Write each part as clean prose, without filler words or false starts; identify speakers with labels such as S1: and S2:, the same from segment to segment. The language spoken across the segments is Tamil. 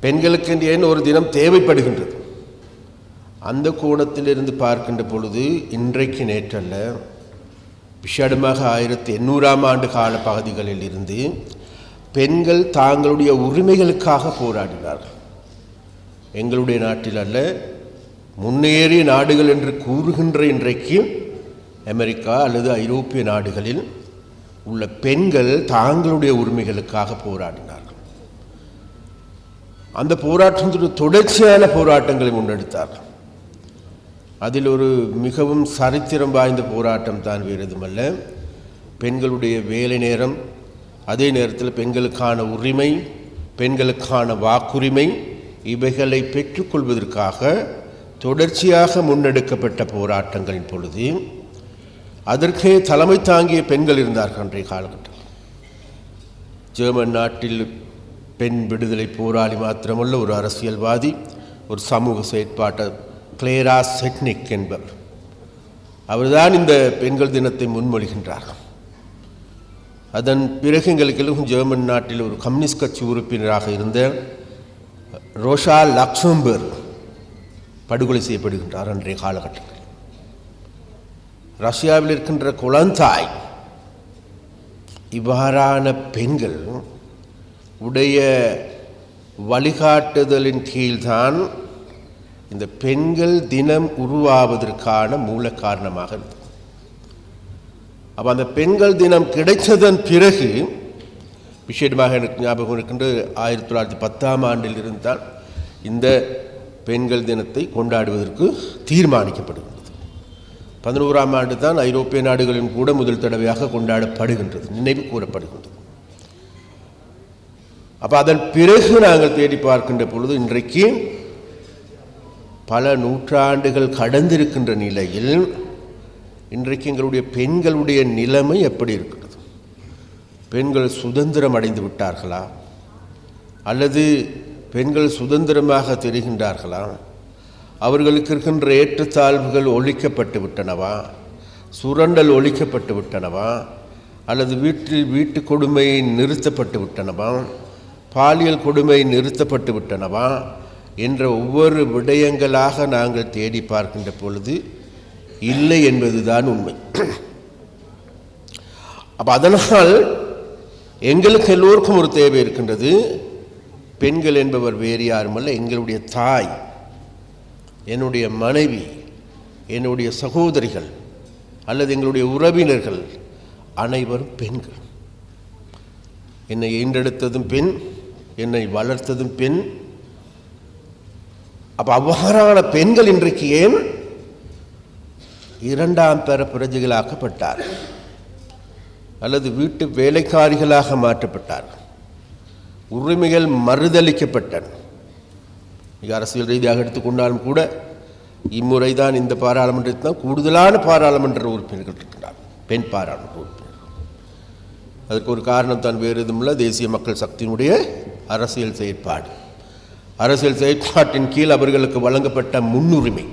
S1: பெண்களுக்கு ஏன் ஒரு தினம் தேவைப்படுகின்றது. அந்த கோணத்திலிருந்து பார்க்கின்ற பொழுது இன்றைக்கு நேற்றல்ல, விஷடமாக 1800ஆம் ஆண்டு கால பகுதிகளில் இருந்து பெண்கள் தாங்களுடைய உரிமைகளுக்காக போராடினார்கள். எங்களுடைய நாட்டில் அல்ல, முன்னேறிய நாடுகள் என்று கூறுகின்ற இன்றைக்கு அமெரிக்கா அல்லது ஐரோப்பிய நாடுகளில் உள்ள பெண்கள் தாங்களுடைய உரிமைகளுக்காக போராடினார்கள். அந்த போராட்டத்திற்கு தொடர்ச்சியான போராட்டங்களை முன்னெடுத்தார்கள். அதில் ஒரு மிகவும் சரித்திரம் வாய்ந்த போராட்டம் தான் வேறு எதுமல்ல, பெண்களுடைய வேலை நேரம், அதே நேரத்தில் பெண்களுக்கான உரிமை, பெண்களுக்கான வாக்குரிமை, இவைகளை பெற்றுக்கொள்வதற்காக தொடர்ச்சியாக முன்னெடுக்கப்பட்ட போராட்டங்களின் பொழுது அதற்கே தலைமை தாங்கிய பெண்கள் இருந்தார்கள். அன்றைய காலகட்டம் ஜெர்மன் நாட்டில் பெண் விடுதலை போராளி மாத்திரமல்ல, ஒரு அரசியல்வாதி, ஒரு சமூக செயற்பாட்டர் கிளேரா செட்னிக் என்பவர். அவர்தான் இந்த பெண்கள் தினத்தை முன்மொழிகின்றார்கள். அதன் பிறகு எங்களுக்கு ஜெர்மன் நாட்டில் ஒரு கம்யூனிஸ்ட் கட்சி உறுப்பினராக இருந்த ரோஷா லக்சம்பர்க் படுகொலை செய்யப்படுகின்றார். அன்றைய காலகட்டத்தில் ரஷ்யாவில் இருக்கின்ற குழந்தாய் இவ்வாறான பெண்கள் உடைய வழிகாட்டுதலின் கீழ்தான் இந்த பெண்கள் தினம் உருவாவதற்கான மூல காரணமாக இருந்தது. அப்போ அந்த பெண்கள் தினம் கிடைத்ததன் பிறகு விசேடமாக எனக்கு ஞாபகம் இருக்கின்ற 1910ஆம் ஆண்டில் இருந்தால் இந்த பெண்கள் தினத்தை கொண்டாடுவதற்கு தீர்மானிக்கப்படுகின்றது. 11ஆம் ஆண்டு தான் ஐரோப்பிய நாடுகளின் கூட முதல் தடவையாக கொண்டாடப்படுகின்றது, நினைவு கூறப்படுகின்றது. அப்போ அதன் பிறகு நாங்கள் தேடி பார்க்கின்ற பொழுது இன்றைக்கு பல நூற்றாண்டுகள் கடந்திருக்கின்ற நிலையில் இன்றைக்கு எங்களுடைய பெண்களுடைய நிலைமை எப்படி இருக்கிறது? பெண்கள் சுதந்திரம் அடைந்து விட்டார்களா, அல்லது பெண்கள் சுதந்திரமாக தெரிகின்றார்களா? அவர்களுக்கு இருக்கின்ற ஏற்றத்தாழ்வுகள் ஒழிக்கப்பட்டு விட்டனவா, சுரண்டல் ஒழிக்கப்பட்டு விட்டனவா, அல்லது வீட்டு கொடுமை நிறுத்தப்பட்டு விட்டனவா, பாலியல் கொடுமை நிறுத்தப்பட்டு விட்டனவா என்ற ஒவ்வொரு விடயங்களாக நாங்கள் தேடி பார்க்கின்ற பொழுது இல்லை என்பதுதான் உண்மை. அப்போ அதனால் எங்களுக்கு எல்லோருக்கும் ஒரு தேவை இருக்கின்றது. பெண்கள் என்பவர் வேறு யாருமல்ல, எங்களுடைய தாய், என்னுடைய மனைவி, என்னுடைய சகோதரிகள் அல்லது எங்களுடைய உறவினர்கள் அனைவரும் பெண்கள். என்னை ஈன்றெடுத்ததும் பெண், என்னை வளர்த்ததும் பெண். அப்போ அவ்வாறான பெண்கள் இன்றைக்கு ஏன் இரண்டாம் தர பிரஜைகளாக்கப்பட்டார் அல்லது வீட்டு வேலைக்காரிகளாக மாற்றப்பட்டார், உரிமைகள் மறுதளிக்கப்பட்டன. அரசியல் ரீதியாக எடுத்துக்கொண்டாலும் கூட இம்முறைதான் இந்த பாராளுமன்றத்தில் தான் கூடுதலான பாராளுமன்ற உறுப்பினர்கள் இருக்கிறார், பெண் பாராளுமன்ற உறுப்பினர்கள். அதற்கு ஒரு காரணம் தான் வேறு எதுவுமில்லை, தேசிய மக்கள் சக்தியினுடைய அரசியல் செயற்பாடு. அரசியல் செயற்பாட்டின் கீழ் அவர்களுக்கு வழங்கப்பட்ட முன்னுரிமை,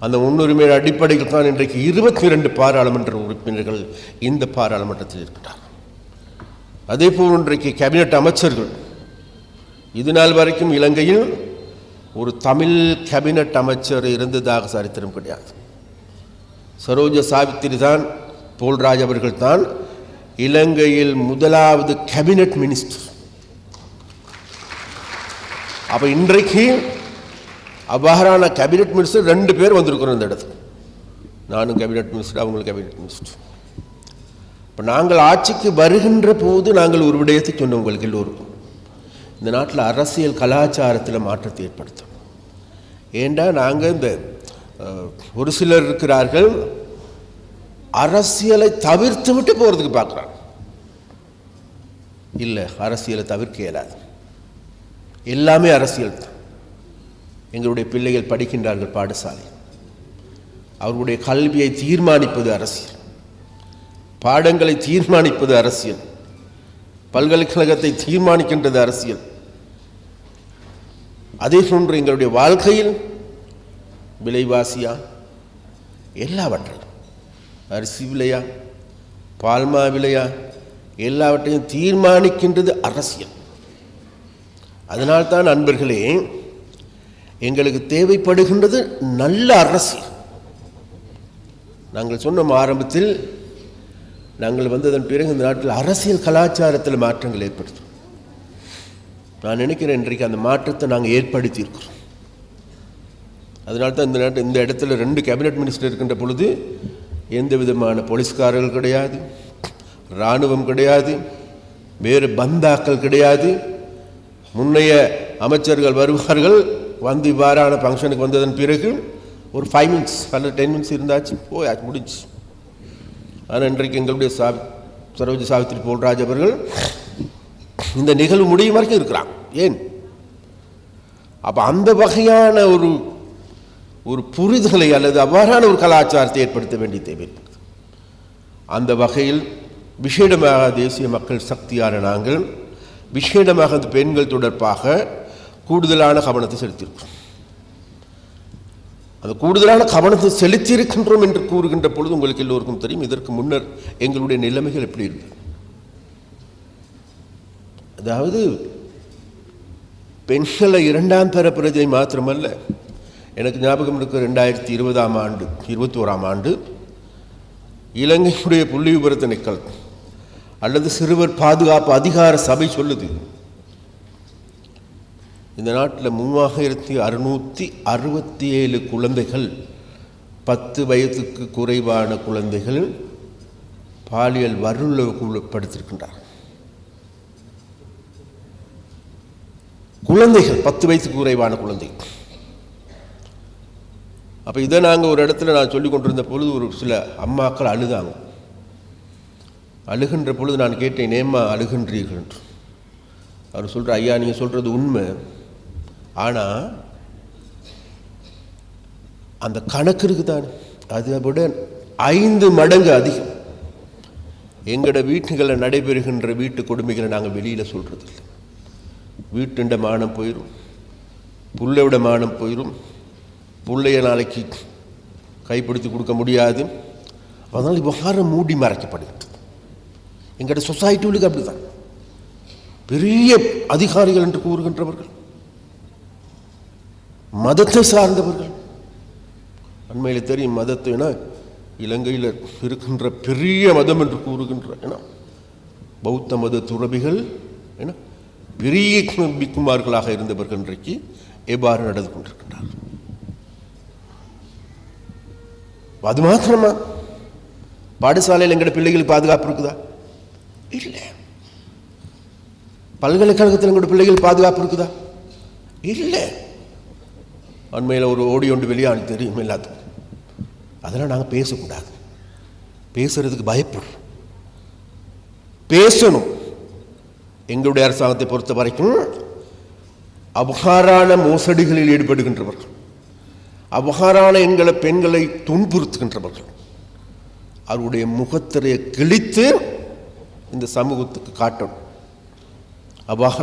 S1: அந்த முன்னுரிமையின் அடிப்படையில் தான் இன்றைக்கு 22 பாராளுமன்ற உறுப்பினர்கள் இந்த பாராளுமன்றத்தில் இருக்கிறார். அதேபோல் இன்றைக்கு கேபினட் அமைச்சர்கள், இது நாள் வரைக்கும் இலங்கையில் ஒரு தமிழ் கேபினட் அமைச்சர் இருந்ததாக சரித்திரம் கிடையாது. சரோஜ சாவித்திரி தான், போல்ராஜ் அவர்கள் தான் இலங்கையில் முதலாவது கேபினட் மினிஸ்டர். அப்போ இன்றைக்கு அவ்வாறான கேபினட் மினிஸ்டர் 2 பேர் வந்திருக்கிறோம் இந்த இடத்துக்கு. நானும் கேபினட் மினிஸ்டர், அவங்களும் கேபினட் மினிஸ்டர். இப்போ நாங்கள் ஆட்சிக்கு வருகின்ற போது நாங்கள் ஒரு விடயத்தை சொன்னோம் உங்களுக்கு எல்லோருக்கும், இந்த நாட்டில் அரசியல் கலாச்சாரத்தில் மாற்றத்தை ஏற்படுத்தும். ஏண்டா நாங்கள் இந்த ஒரு சிலர் இருக்கிறார்கள் அரசியலை தவிர்த்து விட்டு போகிறதுக்கு பார்க்குறாங்க. இல்லை, அரசியலை தவிர்க்க இயலாது, எல்லாமே அரசியல் தான். எங்களுடைய பிள்ளைகள் படிக்கின்றார்கள் பாடசாலை, அவர்களுடைய கல்வியை தீர்மானிப்பது அரசியல், பாடங்களை தீர்மானிப்பது அரசியல், பல்கலைக்கழகத்தை தீர்மானிக்கின்றது அரசியல். அதே போன்று எங்களுடைய வாழ்க்கையில் விலைவாசியா, எல்லாவற்றையும், அரிசி விலையா, பால்மா விலையா, எல்லாவற்றையும் தீர்மானிக்கின்றது அரசியல். அதனால்தான் அன்பர்களே, எங்களுக்கு தேவைப்படுகின்றது நல்ல அரசியல். நாங்கள் சொன்ன ஆரம்பத்தில், நாங்கள் வந்ததன் பிறகு இந்த நாட்டில் அரசியல் கலாச்சாரத்தில் மாற்றங்கள் ஏற்படுத்தும். நான் நினைக்கிறேன் இன்றைக்கு அந்த மாற்றத்தை நாங்கள் ஏற்படுத்தியிருக்கிறோம். அதனால்தான் இந்த இடத்துல 2 கேபினட் மினிஸ்டர் இருக்கின்ற பொழுது எந்த விதமான போலீஸ்காரர்கள் கிடையாது, இராணுவம் கிடையாது, வேறு பந்தாக்கள் கிடையாது. முன்னைய அமைச்சர்கள் வருவார்கள், வந்து இவ்வாறான ஃபங்க்ஷனுக்கு வந்ததன் பிறகு ஒரு 5 மினிட்ஸ் அல்லது 10 மினிட்ஸ் இருந்தாச்சு, போயாச்சு, முடிஞ்சு. ஆனால் இன்றைக்கு எங்களுடைய சரோஜி சாவித்ரி போல்ராஜ் அவர்கள் இந்த நிகழ்வு முடியும் வரைக்கும் இருக்கிறான். ஏன்? அப்போ அந்த வகையான ஒரு புரிதலை அல்லது அவ்வாறான ஒரு கலாச்சாரத்தை ஏற்படுத்த வேண்டிய தேவை. அந்த வகையில் விசேடமாக தேசிய மக்கள் சக்தியான நாங்கள் விசேடமாக அந்த பெண்கள் தொடர்பாக கூடுதலான கவனத்தை செலுத்தியிருக்கிறோம். அந்த கூடுதலான கவனத்தை செலுத்தியிருக்கின்றோம் என்று கூறுகின்ற பொழுது உங்களுக்கு எல்லோருக்கும் தெரியும், இதற்கு முன்னர் எங்களுடைய நிலைமைகள் எப்படி இருந்தது. அதாவது பெண்களை 2ஆம் தர பிரஜை மாத்திரமல்ல, எனக்கு ஞாபகம் இருக்க 2020ஆம் ஆண்டு 21ஆம் ஆண்டு இலங்கையுடைய புள்ளி விபர திணைக்கள் அல்லது சிறுவர் பாதுகாப்பு அதிகார சபை சொல்லுது, இந்த நாட்டில் 3667 குழந்தைகள், 10 வயதுக்கு குறைவான குழந்தைகள் பாலியல் வல்லுறவுக்குட்படுத்திருக்கின்றார். குழந்தைகள் 10 வயதுக்கு குறைவான குழந்தைகள். அப்போ இதை நாங்கள் ஒரு இடத்துல நான் சொல்லி கொண்டிருந்த பொழுது ஒரு சில அம்மாக்கள் அழுதாங்க. அழுகின்ற பொழுது நான் கேட்டேன், ஏம்மா அழுகின்றீர்கள் என்று. அவர் சொல்கிற, ஐயா நீங்கள் சொல்கிறது உண்மை, ஆனால் அந்த கணக்கு இருக்குதான், அதை விட 5 மடங்கு அதிகம். எங்களோட வீட்டுகளில் நடைபெறுகின்ற வீட்டு கொடுமைகளை நாங்கள் வெளியில் சொல்கிறது இல்லை. வீட்டுண்ட மானம் போயிடும், புள்ளையோட மானம் போயிடும், பிள்ளைய நாளைக்கு கைப்பிடித்து கொடுக்க முடியாது. அதனால் விவகாரம் மூடி மறைக்கப்படுகிறது. எங்களோட சொசைட்டிகளுக்கு அப்படிதான். பெரிய அதிகாரிகள் என்று கூறுகின்றவர்கள், மதத்தை சார்ந்தவர்கள், அண்மையில் தெரியும் மதத்தை இலங்கையில் இருக்கின்ற பெரிய மதம் என்று கூறுகின்ற பௌத்த மத துறவிகள் பெரிய பிக்குமார்களாக இருந்தவர்கள் இன்றைக்கு எவ்வாறு நடந்து கொண்டிருக்கின்றார்கள். அது மாத்திரமா பாடசாலையில் எங்கட பிள்ளைகளுக்கு பாதுகாப்பு இருக்குதா? இல்லை. பல்கலைக்கழகத்தில் எங்களோட பிள்ளைகள் பாதுகாப்பு இருக்குதா? இல்லை. அண்மையில் ஒரு ஓடி ஒன்று வெளியானு தெரியும் எல்லாத்துக்கும். அதெல்லாம் நாங்கள் பேசக்கூடாது, பேசுறதுக்கு பயப்படுறோம். பேசணும். எங்களுடைய அரசாங்கத்தை பொறுத்த வரைக்கும் அபகாரான மோசடிகளில் ஈடுபடுகின்றவர்கள், அபகாரான எங்களை பெண்களை துன்புறுத்துகின்றவர்கள் அவருடைய முகத்திரையை கிழித்து இந்த சமூகத்துக்கு காட்டணும். அபகார